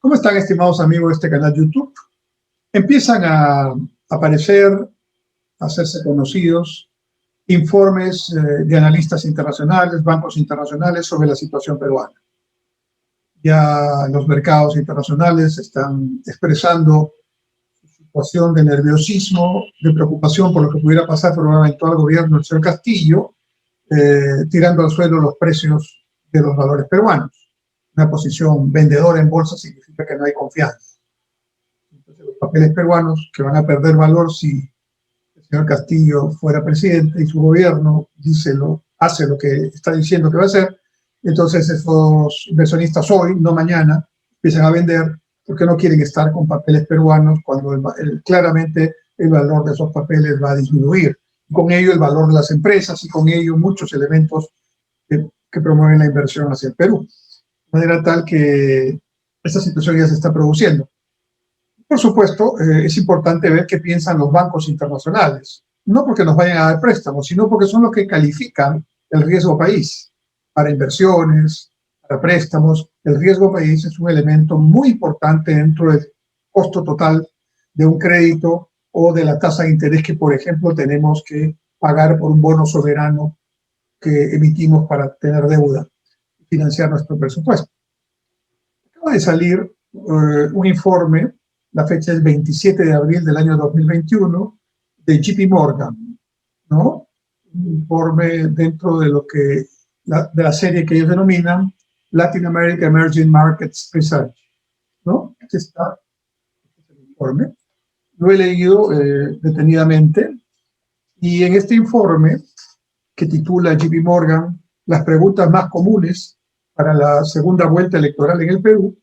¿Cómo están, estimados amigos de este canal YouTube? Empiezan a aparecer, a hacerse conocidos, informes de analistas internacionales, bancos internacionales sobre la situación peruana. Ya los mercados internacionales están expresando su situación de nerviosismo, de preocupación por lo que pudiera pasar por un eventual gobierno del señor Castillo, tirando al suelo los precios de los valores peruanos. Una posición vendedora en bolsa significa que no hay confianza. Entonces, los papeles peruanos que van a perder valor si el señor Castillo fuera presidente y su gobierno hace lo que está diciendo que va a hacer, entonces esos inversionistas hoy, no mañana, empiezan a vender porque no quieren estar con papeles peruanos cuando claramente el valor de esos papeles va a disminuir. Con ello el valor de las empresas y con ello muchos elementos que promueven la inversión hacia el Perú. De manera tal que esta situación ya se está produciendo. Por supuesto, es importante ver qué piensan los bancos internacionales, no porque nos vayan a dar préstamos, sino porque son los que califican el riesgo país para inversiones, para préstamos. El riesgo país es un elemento muy importante dentro del costo total de un crédito o de la tasa de interés que, por ejemplo, tenemos que pagar por un bono soberano que emitimos para tener deuda y financiar nuestro presupuesto. Acaba de salir un informe, la fecha es 27 de abril del año 2021, de JP Morgan, ¿no? Un informe dentro de de la serie que ellos denominan Latin America Emerging Markets Research, ¿no? Este es el informe. Lo he leído detenidamente y en este informe que titula JP Morgan las preguntas más comunes para la segunda vuelta electoral en el Perú,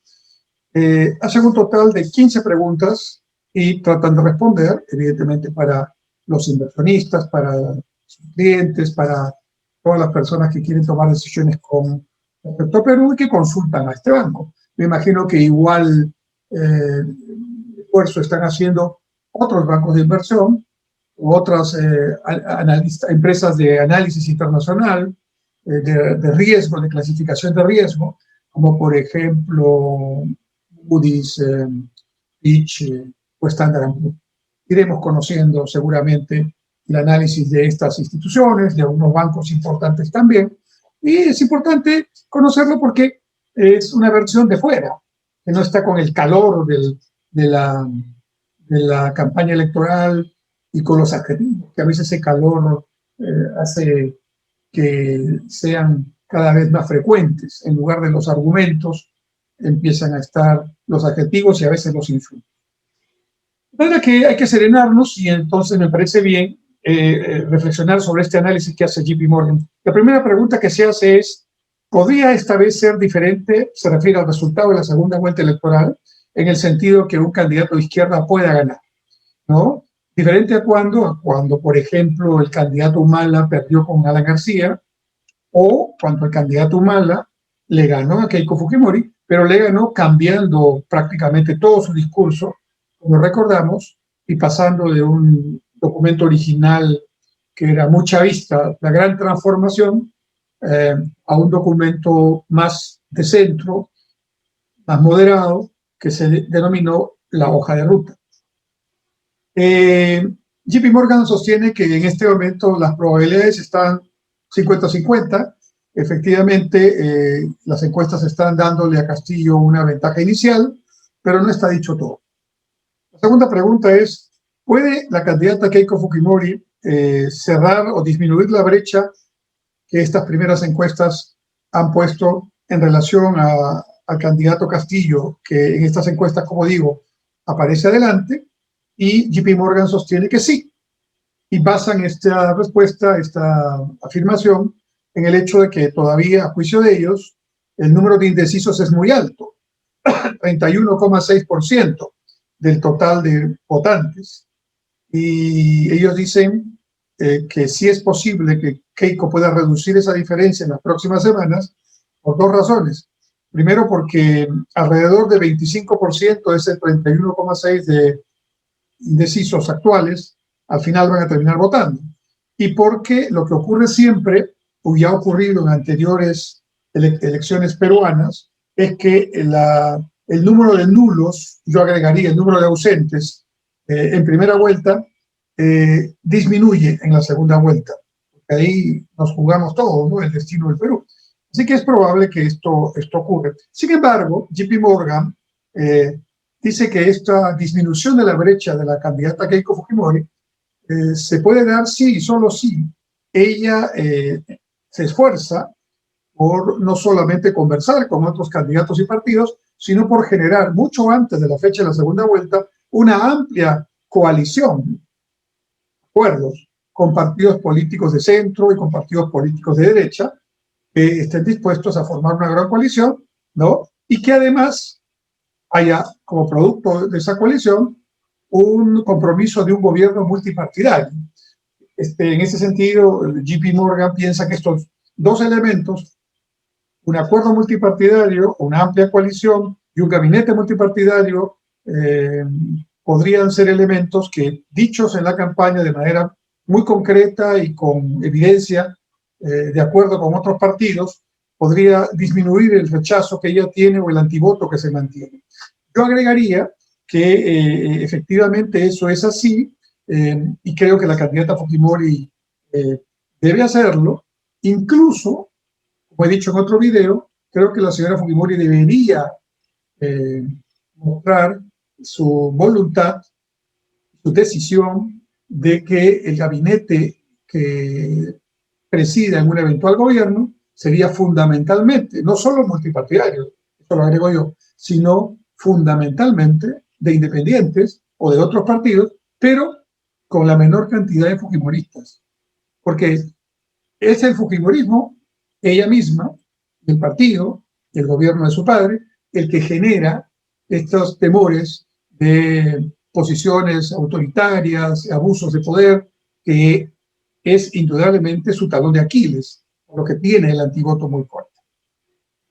hacen un total de 15 preguntas y tratan de responder, evidentemente para los inversionistas, para sus clientes, para todas las personas que quieren tomar decisiones con respecto a Perú y que consultan a este banco. Me imagino que igual esfuerzo están haciendo otros bancos de inversión u otras empresas de análisis internacional, de riesgo, de clasificación de riesgo, como por ejemplo Moody's, Fitch o Standard & Poor's. Iremos conociendo seguramente el análisis de estas instituciones, de algunos bancos importantes también, y es importante conocerlo porque es una versión de fuera, que no está con el calor de la campaña electoral y con los adjetivos, que a veces ese calor hace que sean cada vez más frecuentes. En lugar de los argumentos, empiezan a estar los adjetivos y a veces los insultos. De manera que hay que serenarnos y entonces me parece bien reflexionar sobre este análisis que hace JP Morgan. La primera pregunta que se hace es, ¿podría esta vez ser diferente? Se refiere al resultado de la segunda vuelta electoral, en el sentido que un candidato de izquierda pueda ganar, ¿no? Diferente a cuando, por ejemplo, el candidato Humala perdió con Alan García, o cuando el candidato Humala le ganó a Keiko Fujimori, pero le ganó cambiando prácticamente todo su discurso, como recordamos, y pasando de un documento original que era muy chavista, la gran transformación, a un documento más de centro, más moderado, que se denominó la hoja de ruta. JP Morgan sostiene que en este momento las probabilidades están 50-50. Efectivamente, las encuestas están dándole a Castillo una ventaja inicial, pero no está dicho todo. La segunda pregunta es, ¿puede la candidata Keiko Fujimori cerrar o disminuir la brecha que estas primeras encuestas han puesto en relación al candidato Castillo, que en estas encuestas, como digo, aparece adelante? Y JP Morgan sostiene que sí, y basan esta respuesta, esta afirmación, en el hecho de que todavía, a juicio de ellos, el número de indecisos es muy alto, 31,6% del total de votantes. Y ellos dicen que sí es posible que Keiko pueda reducir esa diferencia en las próximas semanas por dos razones. Primero, porque alrededor del 25% de ese 31,6% de indecisos actuales, al final van a terminar votando. Y porque lo que ocurre siempre, o ya ha ocurrido en anteriores elecciones peruanas, es que el el número de nulos, yo agregaría el número de ausentes en primera vuelta, disminuye en la segunda vuelta. Porque ahí nos jugamos todos, ¿no? El destino del Perú. Así que es probable que esto ocurra. Sin embargo, JP Morgan dice que esta disminución de la brecha de la candidata Keiko Fujimori se puede dar si y solo si ella se esfuerza por no solamente conversar con otros candidatos y partidos, sino por generar, mucho antes de la fecha de la segunda vuelta, una amplia coalición, acuerdos con partidos políticos de centro y con partidos políticos de derecha, que estén dispuestos a formar una gran coalición, ¿no? Y que además haya, como producto de esa coalición, un compromiso de un gobierno multipartidario. En ese sentido, JP Morgan piensa que estos dos elementos, un acuerdo multipartidario, una amplia coalición y un gabinete multipartidario, podrían ser elementos que, dichos en la campaña de manera muy concreta y con evidencia, de acuerdo con otros partidos, podría disminuir el rechazo que ella tiene o el antivoto que se mantiene. Yo agregaría que efectivamente eso es así, y creo que la candidata Fujimori debe hacerlo. Incluso, como he dicho en otro video, creo que la señora Fujimori debería mostrar su voluntad, su decisión de que el gabinete que presida en un eventual gobierno sería fundamentalmente, no solo multipartidario, eso lo agrego yo, sino fundamentalmente de independientes o de otros partidos, pero con la menor cantidad de fujimoristas. Porque es el fujimorismo, ella misma, el partido, el gobierno de su padre, el que genera estos temores de posiciones autoritarias, abusos de poder, que es indudablemente su talón de Aquiles, por lo que tiene el antivoto muy fuerte.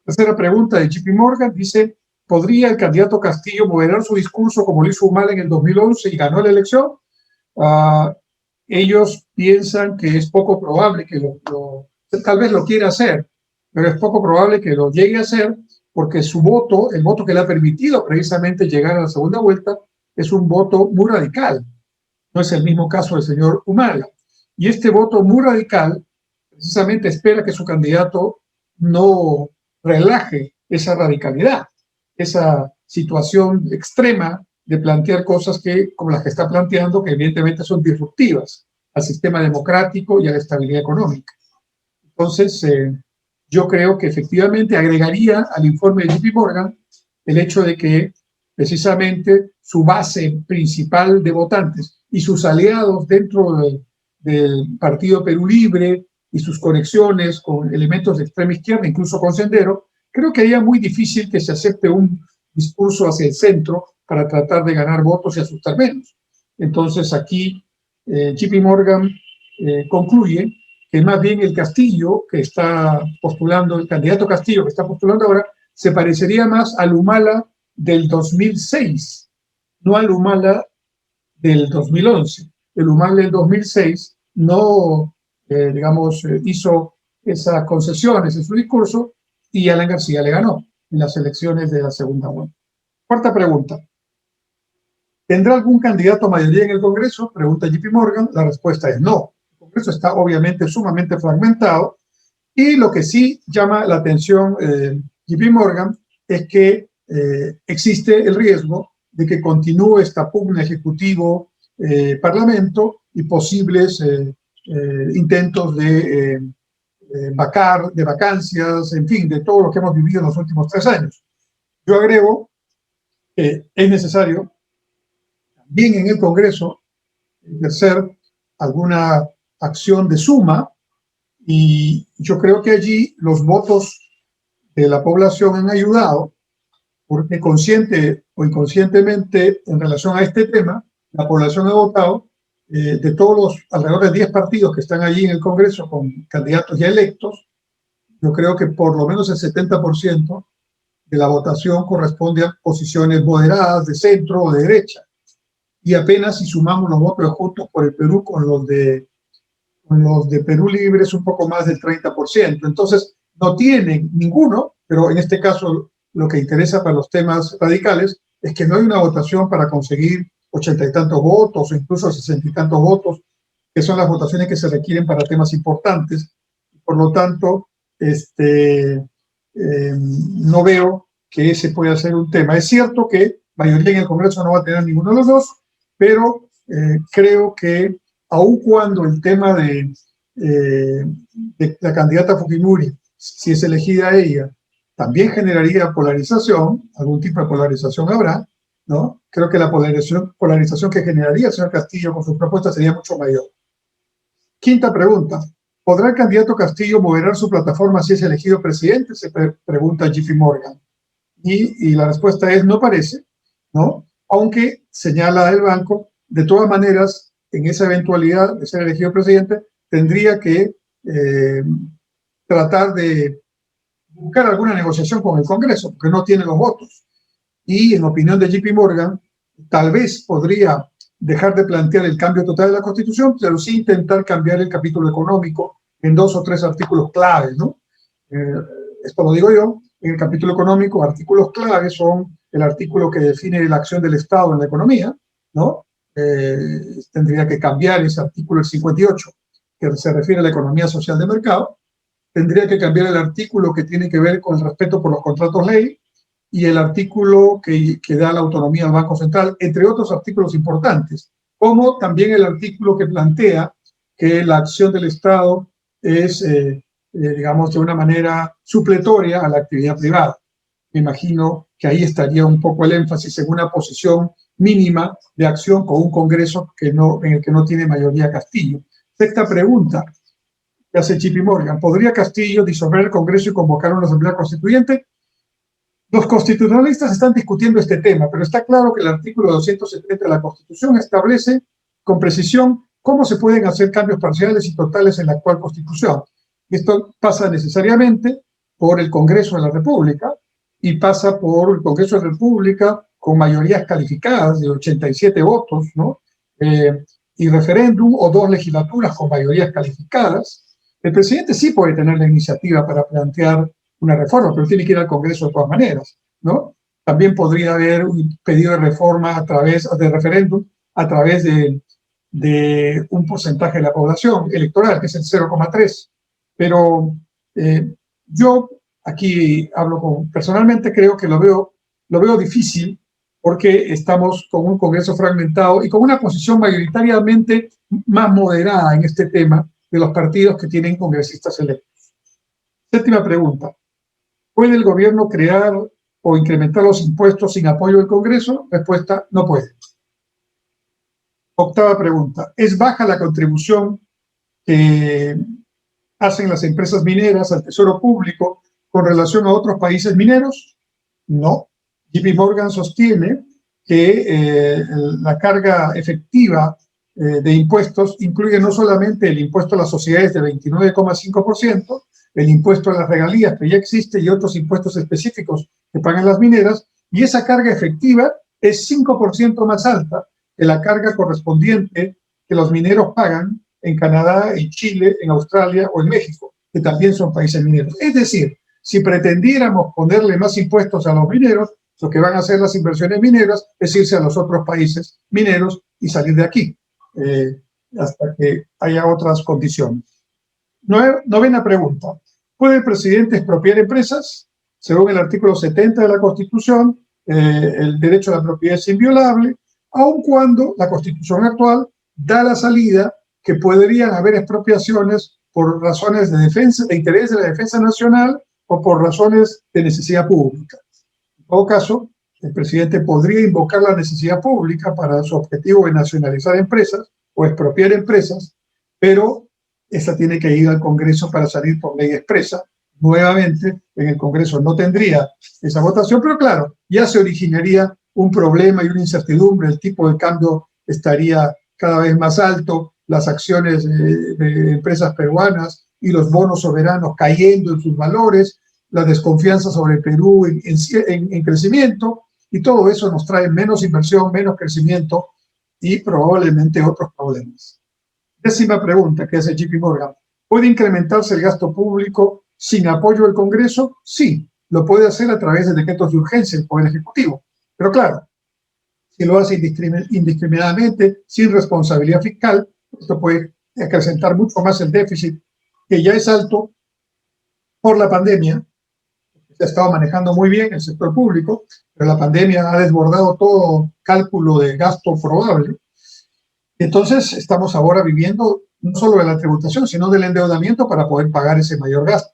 Tercera pregunta de JP Morgan, dice, ¿podría el candidato Castillo moderar su discurso como lo hizo Humala en el 2011 y ganó la elección? Ellos piensan que es poco probable que tal vez lo quiera hacer, pero es poco probable que lo llegue a hacer porque su voto, el voto que le ha permitido precisamente llegar a la segunda vuelta, es un voto muy radical. No es el mismo caso del señor Humala. Y este voto muy radical precisamente espera que su candidato no relaje esa radicalidad, esa situación extrema de plantear cosas como las que está planteando, que evidentemente son disruptivas al sistema democrático y a la estabilidad económica. Entonces, yo creo que efectivamente agregaría al informe de JP Morgan el hecho de que precisamente su base principal de votantes y sus aliados dentro del Partido Perú Libre y sus conexiones con elementos de extrema izquierda, incluso con Sendero, creo que haría muy difícil que se acepte un discurso hacia el centro para tratar de ganar votos y asustar menos. Entonces aquí JP Morgan concluye que más bien el Castillo que está postulando, el candidato Castillo que está postulando ahora, se parecería más al Humala del 2006, no al Humala del 2011. El Humala del 2006 no, hizo esas concesiones en su discurso y Alan García le ganó en las elecciones de la segunda vuelta. Cuarta pregunta. ¿Tendrá algún candidato mayoría en el Congreso? Pregunta JP Morgan. La respuesta es no. El Congreso está obviamente sumamente fragmentado y lo que sí llama la atención JP Morgan es que existe el riesgo de que continúe esta pugna ejecutivo-parlamento y posibles intentos de vacancias, en fin, de todo lo que hemos vivido en los últimos 3 años. Yo agrego que es necesario también en el Congreso ejercer alguna acción de suma y yo creo que allí los votos de la población han ayudado porque consciente o inconscientemente en relación a este tema, la población ha votado de todos los alrededor de 10 partidos que están allí en el Congreso con candidatos ya electos. Yo creo que por lo menos el 70% de la votación corresponde a posiciones moderadas, de centro o de derecha. Y apenas si sumamos los votos de Juntos por el Perú con los de Perú Libre es un poco más del 30%. Entonces, no tienen ninguno, pero en este caso lo que interesa para los temas radicales es que no hay una votación para conseguir 80 y tantos votos o incluso 60 y tantos votos, que son las votaciones que se requieren para temas importantes. Por lo tanto, no veo que ese pueda ser un tema. Es cierto que mayoría en el Congreso no va a tener ninguno de los dos, pero creo que aun cuando el tema de la candidata Fujimori, si es elegida ella, también generaría polarización, algún tipo de polarización habrá, ¿no? Creo que la polarización que generaría el señor Castillo con sus propuestas sería mucho mayor. Quinta pregunta. ¿Podrá el candidato Castillo moderar su plataforma si es elegido presidente? Se pregunta JP Morgan. Y la respuesta es no parece, ¿no? Aunque señala el banco, de todas maneras, en esa eventualidad de ser elegido presidente, tendría que tratar de buscar alguna negociación con el Congreso, porque no tiene los votos. Y en opinión de JP Morgan, tal vez podría dejar de plantear el cambio total de la Constitución, pero sí intentar cambiar el capítulo económico en 2 o 3 artículos claves, ¿no? Esto lo digo yo. En el capítulo económico, artículos claves son el artículo que define la acción del Estado en la economía, ¿no? Tendría que cambiar ese artículo, el 58, que se refiere a la economía social de mercado. Tendría que cambiar el artículo que tiene que ver con el respeto por los contratos ley y el artículo que da la autonomía al Banco Central, entre otros artículos importantes, como también el artículo que plantea que la acción del Estado es, digamos, de una manera supletoria a la actividad privada. Me imagino que ahí estaría un poco el énfasis en una posición mínima de acción con un Congreso en el que no tiene mayoría Castillo. Sexta pregunta que hace JP Morgan. ¿Podría Castillo disolver el Congreso y convocar una asamblea constituyente? Los constitucionalistas están discutiendo este tema, pero está claro que el artículo 270 de la Constitución establece con precisión cómo se pueden hacer cambios parciales y totales en la actual Constitución. Esto pasa necesariamente por el Congreso de la República y pasa por el Congreso de la República con mayorías calificadas de 87 votos, ¿no? Y referéndum o 2 legislaturas con mayorías calificadas. El presidente sí puede tener la iniciativa para plantear una reforma, pero tiene que ir al Congreso de todas maneras, ¿no? También podría haber un pedido de reforma a través de referéndum, a través de un porcentaje de la población electoral, que es el 0,3. Pero yo aquí hablo personalmente creo que lo veo difícil porque estamos con un Congreso fragmentado y con una posición mayoritariamente más moderada en este tema de los partidos que tienen congresistas electos. Séptima pregunta. ¿Puede el gobierno crear o incrementar los impuestos sin apoyo del Congreso? Respuesta, no puede. Octava pregunta. ¿Es baja la contribución que hacen las empresas mineras al Tesoro Público con relación a otros países mineros? No. JP Morgan sostiene que la carga efectiva de impuestos incluye no solamente el impuesto a las sociedades de 29,5%, el impuesto a las regalías que ya existe y otros impuestos específicos que pagan las mineras, y esa carga efectiva es 5% más alta que la carga correspondiente que los mineros pagan en Canadá, en Chile, en Australia o en México, que también son países mineros. Es decir, si pretendiéramos ponerle más impuestos a los mineros, lo que van a hacer las inversiones mineras es irse a los otros países mineros y salir de aquí, hasta que haya otras condiciones. Novena pregunta. ¿Puede el presidente expropiar empresas? Según el artículo 70 de la Constitución, el derecho a la propiedad es inviolable, aun cuando la Constitución actual da la salida que podrían haber expropiaciones por razones de defensa, de interés de la defensa nacional o por razones de necesidad pública. En todo caso, el presidente podría invocar la necesidad pública para su objetivo de nacionalizar empresas o expropiar empresas, pero esta tiene que ir al Congreso para salir por ley expresa. Nuevamente, en el Congreso no tendría esa votación, pero claro, ya se originaría un problema y una incertidumbre. El tipo de cambio estaría cada vez más alto, las acciones de empresas peruanas y los bonos soberanos cayendo en sus valores, la desconfianza sobre Perú en crecimiento, y todo eso nos trae menos inversión, menos crecimiento y probablemente otros problemas. Décima pregunta que hace JP Morgan. ¿Puede incrementarse el gasto público sin apoyo del Congreso? Sí, lo puede hacer a través de decretos de urgencia el Poder Ejecutivo. Pero claro, si lo hace indiscriminadamente, sin responsabilidad fiscal, esto puede acrecentar mucho más el déficit, que ya es alto por la pandemia. Se ha estado manejando muy bien el sector público, pero la pandemia ha desbordado todo cálculo de gasto probable. Entonces, estamos ahora viviendo no solo de la tributación, sino del endeudamiento para poder pagar ese mayor gasto.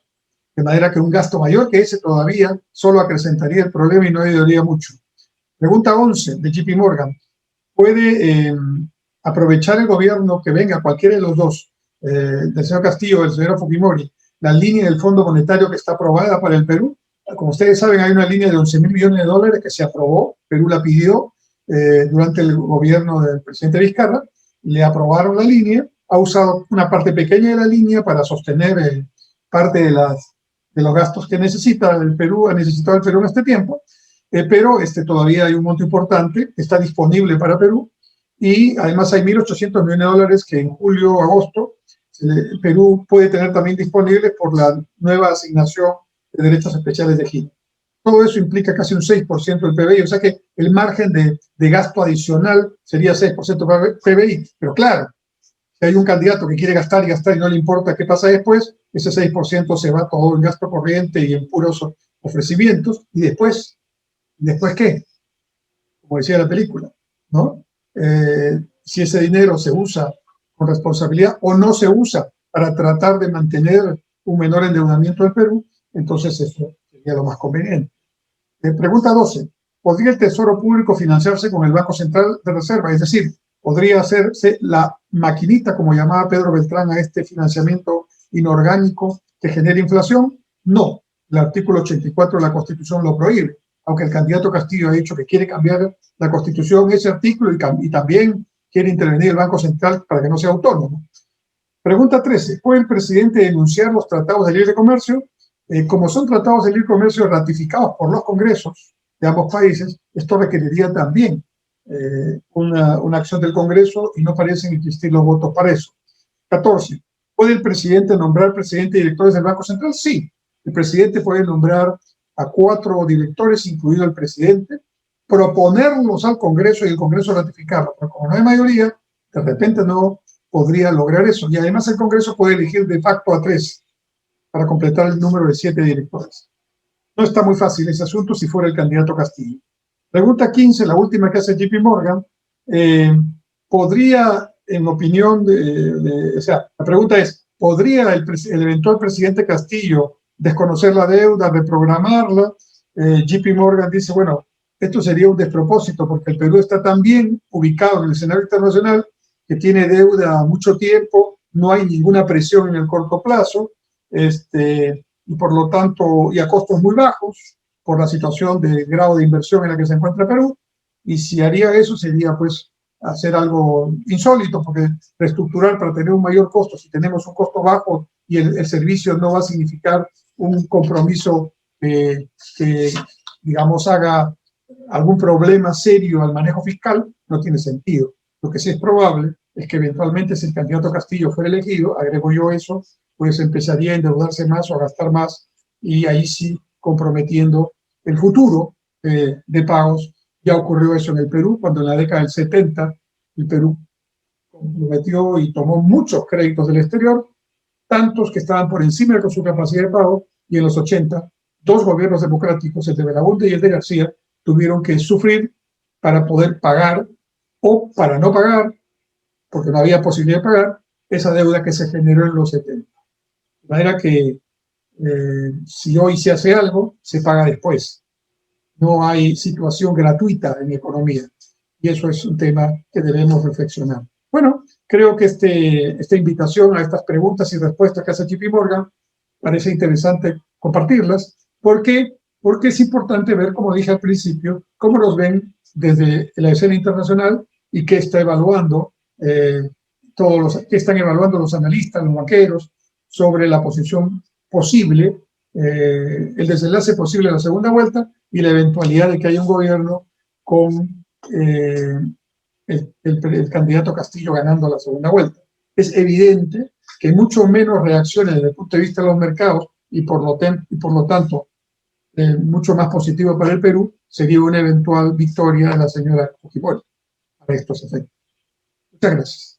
De manera que un gasto mayor que ese todavía solo acrecentaría el problema y no ayudaría mucho. Pregunta 11 de JP Morgan. ¿Puede aprovechar el gobierno que venga, cualquiera de los dos, del señor Castillo o del señor Fujimori, la línea del Fondo Monetario que está aprobada para el Perú? Como ustedes saben, hay una línea de 11.000 millones de dólares que se aprobó, Perú la pidió durante el gobierno del presidente Vizcarra, le aprobaron la línea, ha usado una parte pequeña de la línea para sostener parte de los gastos que necesita el Perú, ha necesitado el Perú en este tiempo, pero todavía hay un monto importante que está disponible para Perú, y además hay 1.800 millones de dólares que en julio o agosto Perú puede tener también disponibles por la nueva asignación de derechos especiales de Gina. Todo eso implica casi un 6% del PBI, o sea que el margen de gasto adicional sería 6% del PBI. Pero claro, si hay un candidato que quiere gastar y no le importa qué pasa después, ese 6% se va todo en gasto corriente y en puros ofrecimientos. ¿Y después qué? Como decía la película, ¿no? Si ese dinero se usa con responsabilidad o no se usa para tratar de mantener un menor endeudamiento del Perú, entonces eso sería lo más conveniente. Pregunta 12. ¿Podría el Tesoro Público financiarse con el Banco Central de Reserva? Es decir, ¿podría hacerse la maquinita, como llamaba Pedro Beltrán, a este financiamiento inorgánico que genera inflación? No. El artículo 84 de la Constitución lo prohíbe. Aunque el candidato Castillo ha dicho que quiere cambiar la Constitución, ese artículo, y también quiere intervenir el Banco Central para que no sea autónomo. Pregunta 13. ¿Puede el presidente denunciar los tratados de libre comercio? Como son tratados de libre comercio ratificados por los congresos de ambos países, esto requeriría también una acción del Congreso y no parecen existir los votos para eso. 14. ¿Puede el presidente nombrar presidente y directores del Banco Central? Sí. El presidente puede nombrar a 4 directores, incluido el presidente, proponerlos al Congreso y el Congreso ratificarlo. Pero como no hay mayoría, de repente no podría lograr eso. Y además el Congreso puede elegir de facto a 3 para completar el número de 7 directores. No está muy fácil ese asunto si fuera el candidato Castillo. Pregunta 15, la última que hace JP Morgan. ¿Podría, en opinión o sea, la pregunta es, ¿podría el eventual presidente Castillo desconocer la deuda, reprogramarla? JP Morgan dice, bueno, esto sería un despropósito porque el Perú está tan bien ubicado en el escenario internacional que tiene deuda mucho tiempo, no hay ninguna presión en el corto plazo, y por lo tanto, y a costos muy bajos, por la situación de grado de inversión en la que se encuentra Perú, y si haría eso sería pues hacer algo insólito, porque reestructurar para tener un mayor costo, si tenemos un costo bajo y el servicio no va a significar un compromiso que, digamos, haga algún problema serio al manejo fiscal, no tiene sentido. Lo que sí es probable es que eventualmente si el candidato Castillo fuera elegido, agrego yo eso, pues empezaría a endeudarse más o a gastar más, y ahí sí comprometiendo el futuro de pagos. Ya ocurrió eso en el Perú, cuando en la década del 70 el Perú comprometió y tomó muchos créditos del exterior, tantos que estaban por encima de su capacidad de pago, y en los 80, 2 gobiernos democráticos, el de Belaúnde y el de García, tuvieron que sufrir para poder pagar o para no pagar, porque no había posibilidad de pagar, esa deuda que se generó en los 70. De manera que si hoy se hace algo, se paga después. No hay situación gratuita en economía. Y eso es un tema que debemos reflexionar. Bueno, creo que esta invitación a estas preguntas y respuestas que hace JP Morgan parece interesante compartirlas. ¿Por qué? Porque es importante ver, como dije al principio, cómo los ven desde la escena internacional y qué está evaluando qué están evaluando los analistas, los banqueros, sobre la posición posible, el desenlace posible de la segunda vuelta y la eventualidad de que haya un gobierno con el candidato Castillo ganando la segunda vuelta. Es evidente que mucho menos reacciones desde el punto de vista de los mercados y por lo tanto mucho más positivo para el Perú sería una eventual victoria de la señora Fujimori para estos efectos. Muchas gracias.